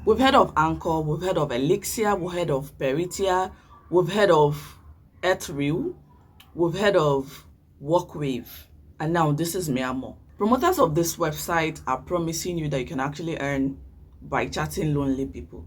We've heard of Anchor, we've heard of Elixir, we've heard of Peritia, we've heard of Ethereal, we've heard of Workwave, and now this is Miamor. Promoters of this website are promising you that you can actually earn by chatting lonely people.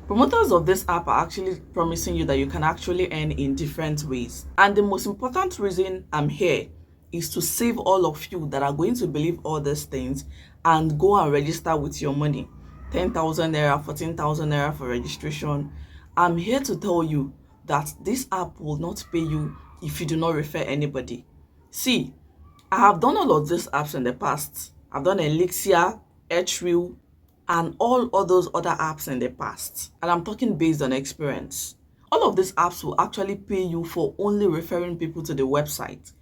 Promoters of this app are actually promising you that you can actually earn in different ways. And the most important reason I'm here is to save all of you that are going to believe all these things and go and register with your money. 10,000 naira, 14,000 naira for registration. I'm here to tell you that this app will not pay you if you do not refer anybody. See, I have done all of these apps in the past. I've done Elixir, Ethereal, and all of those other apps in the past. And I'm talking based on experience. All of these apps will actually pay you for only referring people to the website.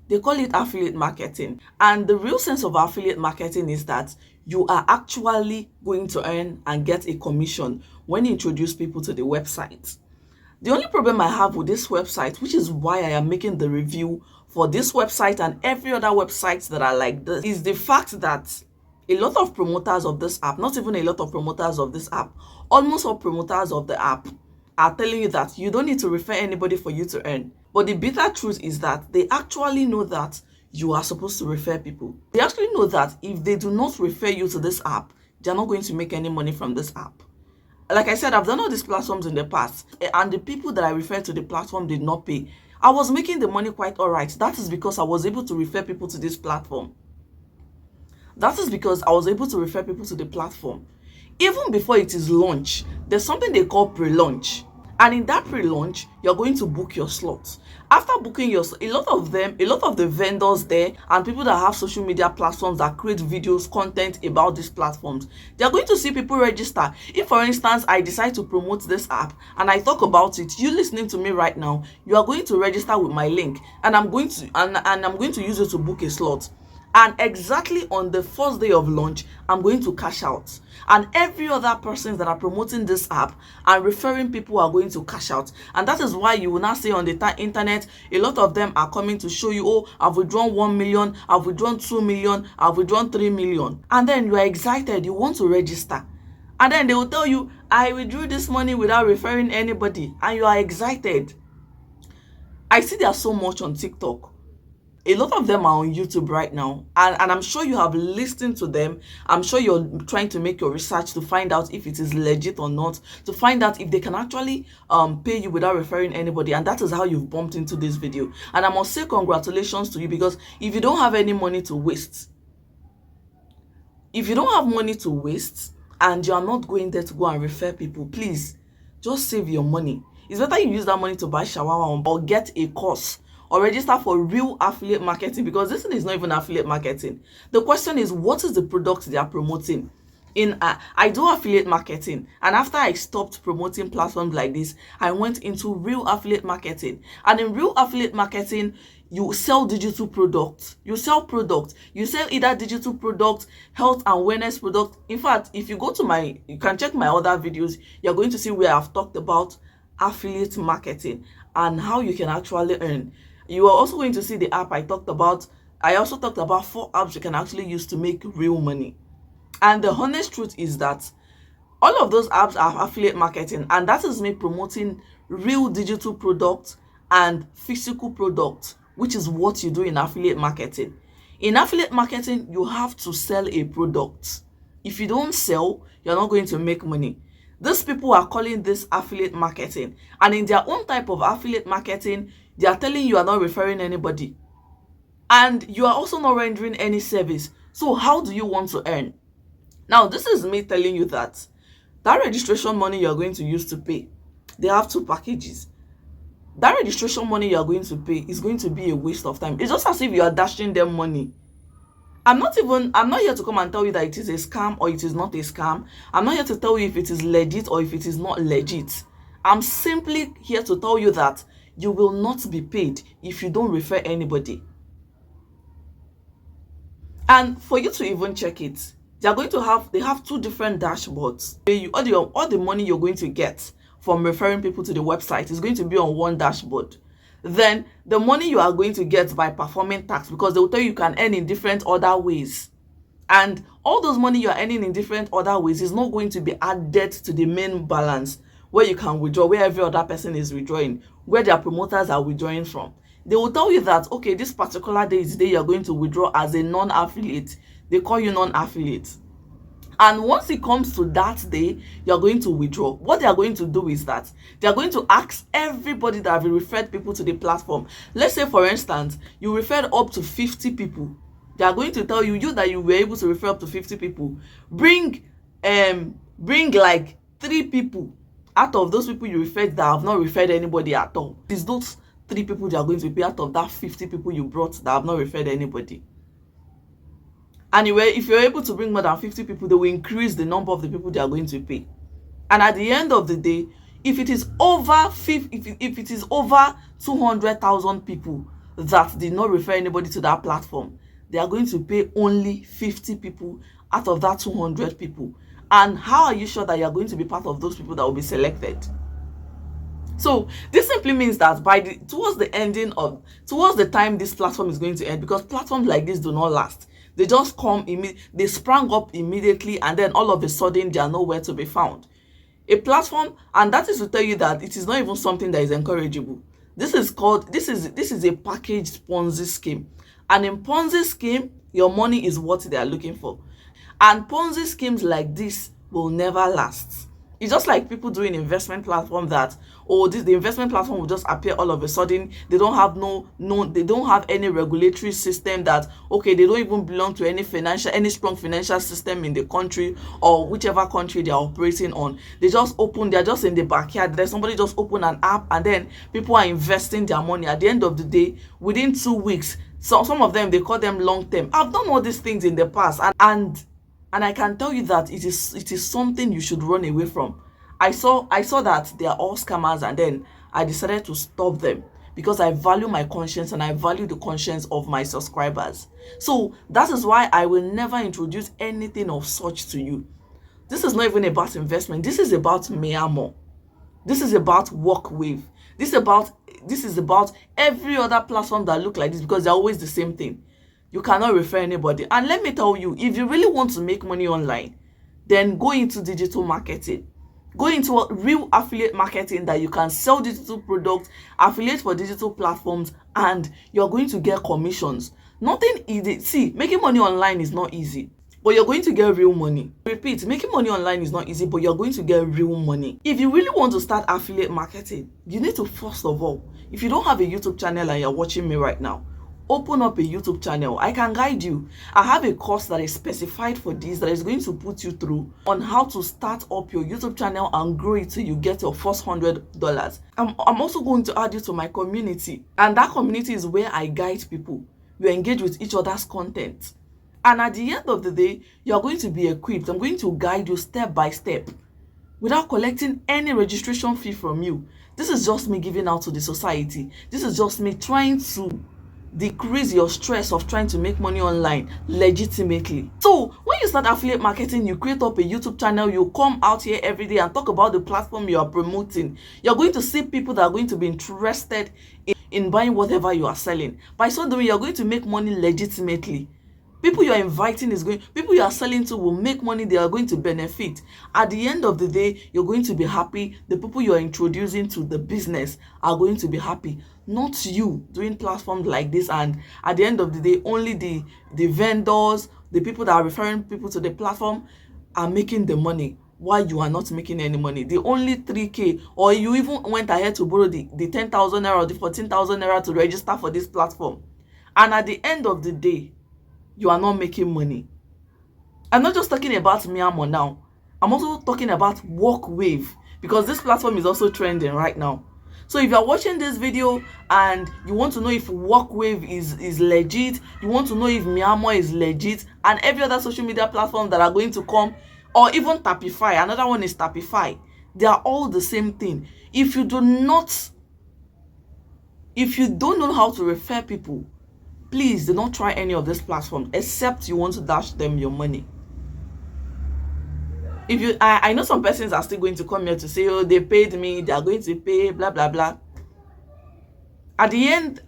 They call it affiliate marketing. And the real sense of affiliate marketing is that you are actually going to earn and get a commission when you introduce people to the website. The only problem I have with this website, which is why I am making the review for this website and every other website that are like this, is the fact that a lot of promoters of this app, not even a lot of promoters of this app, almost all promoters of the app are telling you that you don't need to refer anybody for you to earn. But the bitter truth is that they actually know that you are supposed to refer people. They actually know that if they do not refer you to this app, they're not going to make any money from this app. Like I said, I've done all these platforms in the past, and the people that I referred to the platform did not pay. I was making the money quite all right. That is because I was able to refer people to this platform. That is because I was able to refer people to the platform. Even before it is launch, there's something they call pre-launch. And in that pre-launch, you're going to book your slots. After booking your slot, a lot of the vendors there and people that have social media platforms that create videos, content about these platforms, they're going to see people register. If, for instance, I decide to promote this app and I talk about it, you listening to me right now, you are going to register with my link, and I'm going to use it to book a slot. And exactly on the first day of launch, I'm going to cash out. And every other person that are promoting this app and referring people are going to cash out. And that is why you will now see on the internet, a lot of them are coming to show you, oh, I've withdrawn 1 million, I've withdrawn 2 million, I've withdrawn 3 million. And then you are excited, you want to register. And then they will tell you, I withdrew this money without referring anybody. And you are excited. I see there's so much on TikTok. A lot of them are on YouTube right now, and I'm sure you have listened to them. I'm sure you're trying to make your research to find out if it is legit or not, to find out if they can actually pay you without referring anybody. And that is how you've bumped into this video. And I must say congratulations to you, because if you don't have any money to waste, if you don't have money to waste and you are not going there to go and refer people, please just save your money. It's better you use that money to buy shawarma or get a course or register for real affiliate marketing, because this is not even affiliate marketing. The question is, what is the product they are promoting? I do affiliate marketing, and after I stopped promoting platforms like this, I went into real affiliate marketing. And in real affiliate marketing, you sell digital products. You sell products. You sell either digital products, health and wellness products. In fact, if you go to you can check my other videos, you're going to see where I've talked about affiliate marketing and how you can actually earn. You are also going to see the app I talked about. I also talked about 4 apps you can actually use to make real money. And the honest truth is that all of those apps are affiliate marketing, and that is me promoting real digital products and physical products, which is what you do in affiliate marketing. In affiliate marketing, you have to sell a product. If you don't sell, you're not going to make money. These people are calling this affiliate marketing, and in their own type of affiliate marketing, they are telling you are not referring anybody, and you are also not rendering any service. So how do you want to earn? Now, this is me telling you that registration money you are going to use to pay, they have 2 packages. That registration money you are going to pay is going to be a waste of time. It's just as if you are dashing them money. I'm not here to come and tell you that it is a scam or it is not a scam. I'm not here to tell you if it is legit or if it is not legit. I'm simply here to tell you that you will not be paid if you don't refer anybody. And for you to even check it, they have 2 different dashboards. All the money you're going to get from referring people to the website is going to be on one dashboard. Then the money you are going to get by performing tasks, because they will tell you can earn in different other ways. And all those money you are earning in different other ways is not going to be added to the main balance where you can withdraw, where every other person is withdrawing, where their promoters are withdrawing from. They will tell you that, okay, this particular day is the day you're going to withdraw as a non-affiliate. They call you non-affiliate. And once it comes to that day, you're going to withdraw. What they are going to do is that they are going to ask everybody that have referred people to the platform. Let's say, for instance, you referred up to 50 people. They are going to tell you that you were able to refer up to 50 people. Bring like 3 people out of those people you referred that have not referred anybody at all. It's those 3 people they are going to pay out of that 50 people you brought that have not referred anybody. And if you're able to bring more than 50 people, they will increase the number of the people they are going to pay. And at the end of the day, if it is over 200,000 people that did not refer anybody to that platform, they are going to pay only 50 people out of that 200 people. And how are you sure that you are going to be part of those people that will be selected? So this simply means that towards the time this platform is going to end, because platforms like this do not last. They just they sprang up immediately, and then all of a sudden they are nowhere to be found. A platform, and that is to tell you that it is not even something that is encourageable. This is a packaged Ponzi scheme. And in Ponzi scheme, your money is what they are looking for. And Ponzi schemes like this will never last. It's just like people doing investment platform that, the investment platform will just appear all of a sudden. They don't have they don't have any regulatory system that, okay, they don't even belong to any strong financial system in the country or whichever country they are operating on. They're just in the backyard. There's somebody just open an app and then people are investing their money. At the end of the day, within 2 weeks, some of them, they call them long term. I've done all these things in the past, and I can tell you that it is something you should run away from. I saw that they are all scammers, and then I decided to stop them because I value my conscience and I value the conscience of my subscribers. So that is why I will never introduce anything of such to you. This is not even about investment. This is about Miamor. This is about WalkWave. This is about every other platform that look like this, because they're always the same thing. You cannot refer anybody. And let me tell you, if you really want to make money online, then go into digital marketing. Go into a real affiliate marketing that you can sell digital products, affiliate for digital platforms, and you're going to get commissions. Nothing easy. See, making money online is not easy, but you're going to get real money. Repeat, making money online is not easy, but you're going to get real money. If you really want to start affiliate marketing, you need to, first of all, if you don't have a YouTube channel and you're watching me right now, open up a YouTube channel. I can guide you. I have a course that is specified for this, that is going to put you through on how to start up your YouTube channel and grow it till you get your first $100. I'm also going to add you to my community, and that community is where I guide people. We engage with each other's content, and at the end of the day, you're going to be equipped. I'm going to guide you step by step without collecting any registration fee from you. This is just me giving out to the society. This is just me trying to decrease your stress of trying to make money online legitimately. So when you start affiliate marketing, you create up a YouTube channel, you come out here every day and talk about the platform you are promoting. You're going to see people that are going to be interested in buying whatever you are selling. By so doing, you're going to make money legitimately. People you are inviting people you are selling to will make money. They are going to benefit. At the end of the day, you're going to be happy. The people you are introducing to the business are going to be happy. Not you doing platforms like this, and at the end of the day, only the vendors, the people that are referring people to the platform are making the money, while you are not making any money. The only 3K, or you even went ahead to borrow the 10,000 naira or the 14,000 naira to register for this platform, and at the end of the day, you are not making money. I'm not just talking about Miamor now. I'm also talking about WalkWave, because this platform is also trending right now. So if you're watching this video and you want to know if WalkWave is legit, you want to know if Miamor is legit, and every other social media platform that are going to come, or even Tapify, another one is Tapify, they are all the same thing. If you don't know how to refer people, please do not try any of this platform, except you want to dash them your money. I know some persons are still going to come here to say, oh, they paid me, they are going to pay, blah blah blah. At the end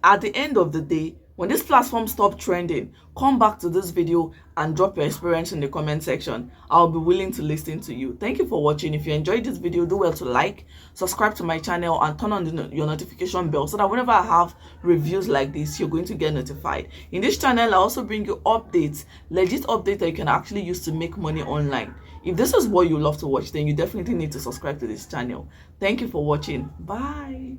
of the day, When this platform stop trending, come back to this video and drop your experience in the comment section. I'll be willing to listen to you. Thank you for watching. If you enjoyed this video, do well to like, subscribe to my channel, and turn on your notification bell so that whenever I have reviews like this, you're going to get notified. In this channel, I also bring you updates, legit updates that you can actually use to make money online. If this is what you love to watch, then you definitely need to subscribe to this channel. Thank you for watching. Bye.